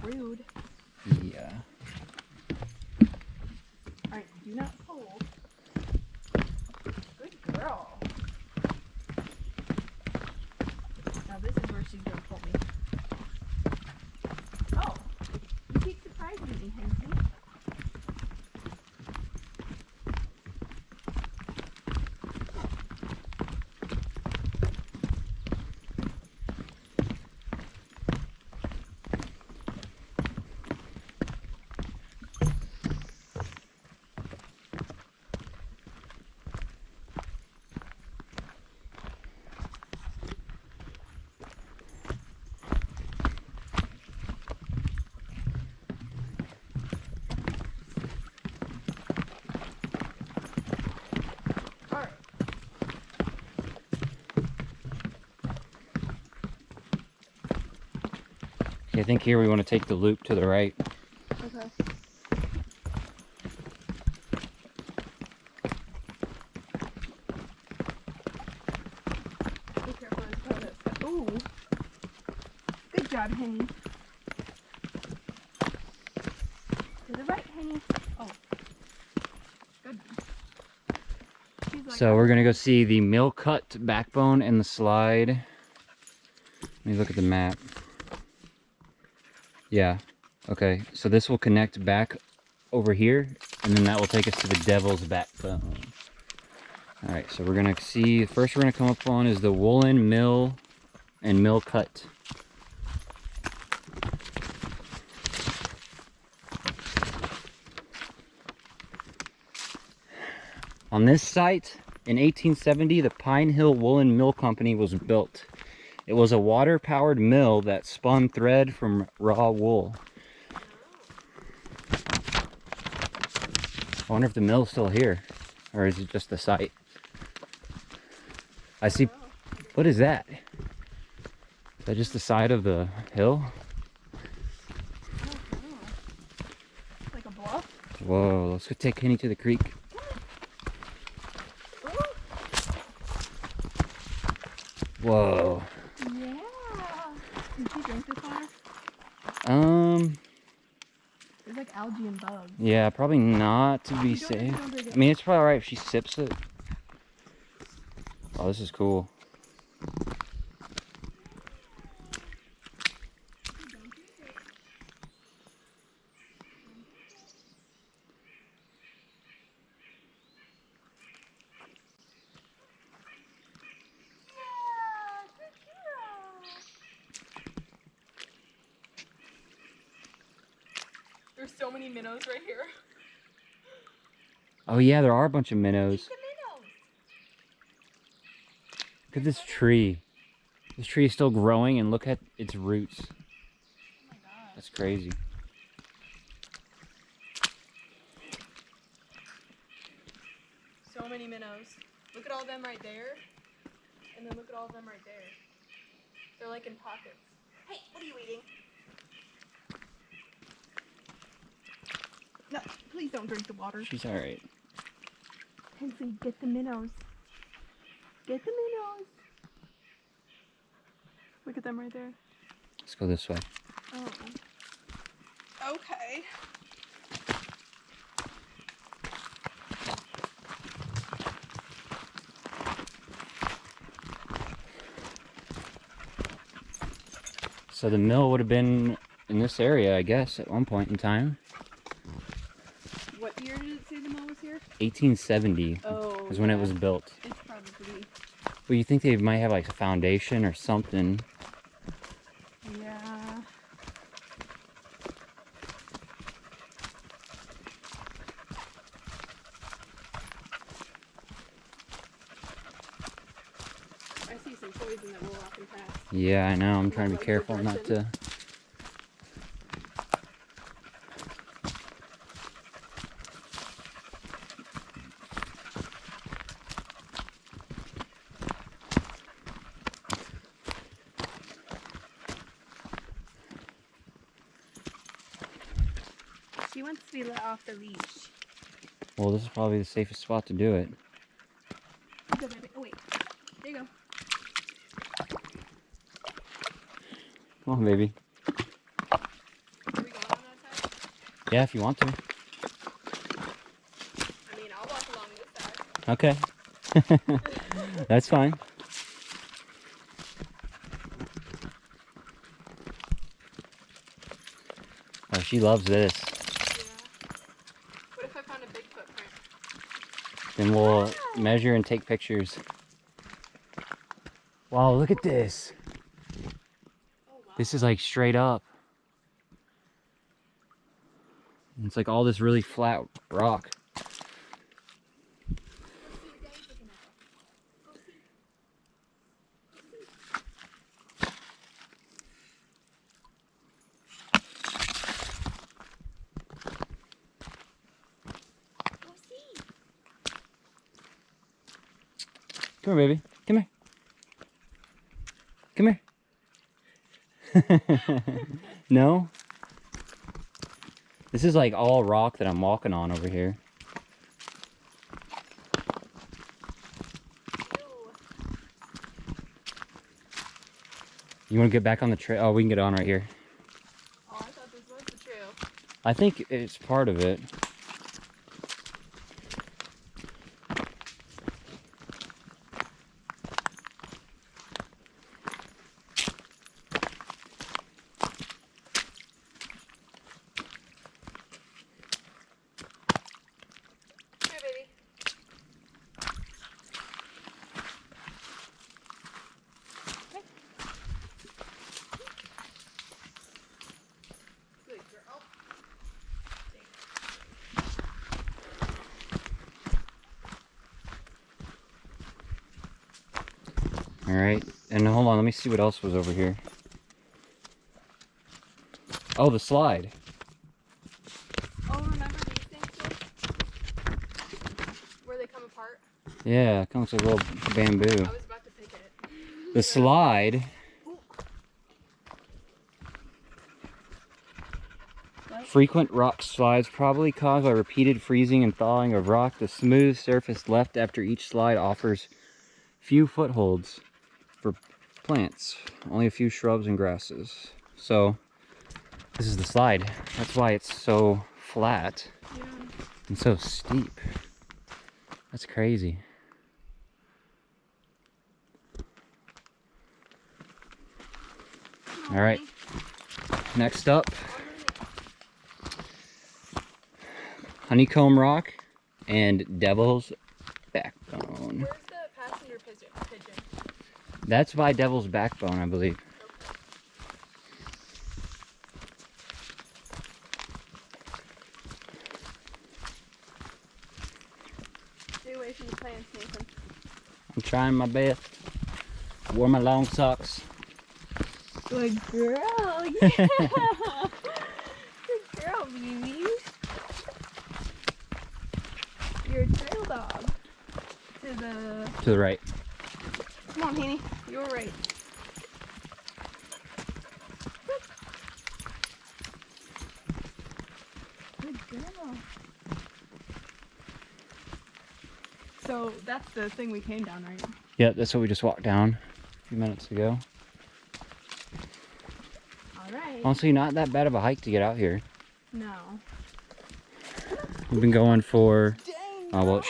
Rude. Yeah. Alright, do not pull. Good girl. Now this is where she's gonna pull me. Oh, you keep surprising me, Hensley. Okay, I think here we want to take the loop to the right. Okay. Be careful as well that stuff. Ooh. Good job, Henny. To the right, Henny. Oh. Good. Like, So we're gonna go see the mill cut backbone and the slide. Let me look at the map. Yeah. Okay. So this will connect back over here, and then that will take us to the Devil's Backbone. All right. So we're gonna see. First, we're gonna come up on is the woolen mill and mill cut. On this site, in 1870, the Pine Hill Woolen Mill Company was built. It was a water-powered mill that spun thread from raw wool. I wonder if the mill's still here, or is it just the site? I see. What is that? Is that just the side of the hill? like a bluff. Whoa, let's go take Kenny to the creek. Whoa. Yeah. Did she drink this water? There's like algae and bugs. Yeah, probably not to be safe. I mean, it's probably alright if she sips it. Oh, this is cool. There's so many minnows right here. Oh yeah, there are a bunch of minnows. Look at this tree. This tree is still growing, and look at its roots. Oh my god. That's crazy. So many minnows. Look at all of them right there. And then look at all of them right there. They're like in pockets. Hey, what are you eating? No, please don't drink the water. She's alright. Hensley, get the minnows. Get the minnows. Look at them right there. Let's go this way. Oh. Okay. So the mill would have been in this area, I guess, at one point in time. What year did it say the mill was here? 1870 Oh, is when it was built. It's probably. Well, you think they might have like a foundation or something. Yeah. I see some poison that will walk and pass. Yeah, I know. I'm trying to be careful not to. She wants to be let off the leash. Well, this is probably the safest spot to do it. Go, baby. Oh, wait. There you go. Come on, baby. Yeah, if you want to. I mean, I'll walk along this side. Okay. That's fine. Oh, she loves this. Yeah. What if I found a big footprint? Then we'll measure and take pictures. Wow, look at this. Oh, wow. This is like straight up. It's like all this really flat rock. Come here, baby. Come here. Come here. No? This is like all rock that I'm walking on over here. You want to get back on the trail? Oh, we can get on right here. Oh, I thought this was the trail. I think it's part of it. Here, baby. Good girl. All right, and hold on, let me see what else was over here. Oh, the slide. Oh, remember these things too? Where they come apart? Yeah, it comes with a little bamboo. I was about to pick it. The slide. Frequent rock slides probably caused by repeated freezing and thawing of rock. The smooth surface left after each slide offers few footholds for plants, only a few shrubs and grasses. So this is the slide. That's why it's so flat and so steep. That's crazy. All right, next up, honeycomb rock and devil's backbone. Where's the passenger pigeon? That's by Devil's Backbone, I believe. Stay away from the plants, Nathan. I'm trying my best. I wore my long socks. Good girl, yeah. Good girl, baby. You're a trail dog. To the right. Come on, Haney. You're right. Good girl. So that's the thing we came down, right? Yep, that's what we just walked down a few minutes ago. All right. Honestly, not that bad of a hike to get out here. No. We've been going for, Dang. well,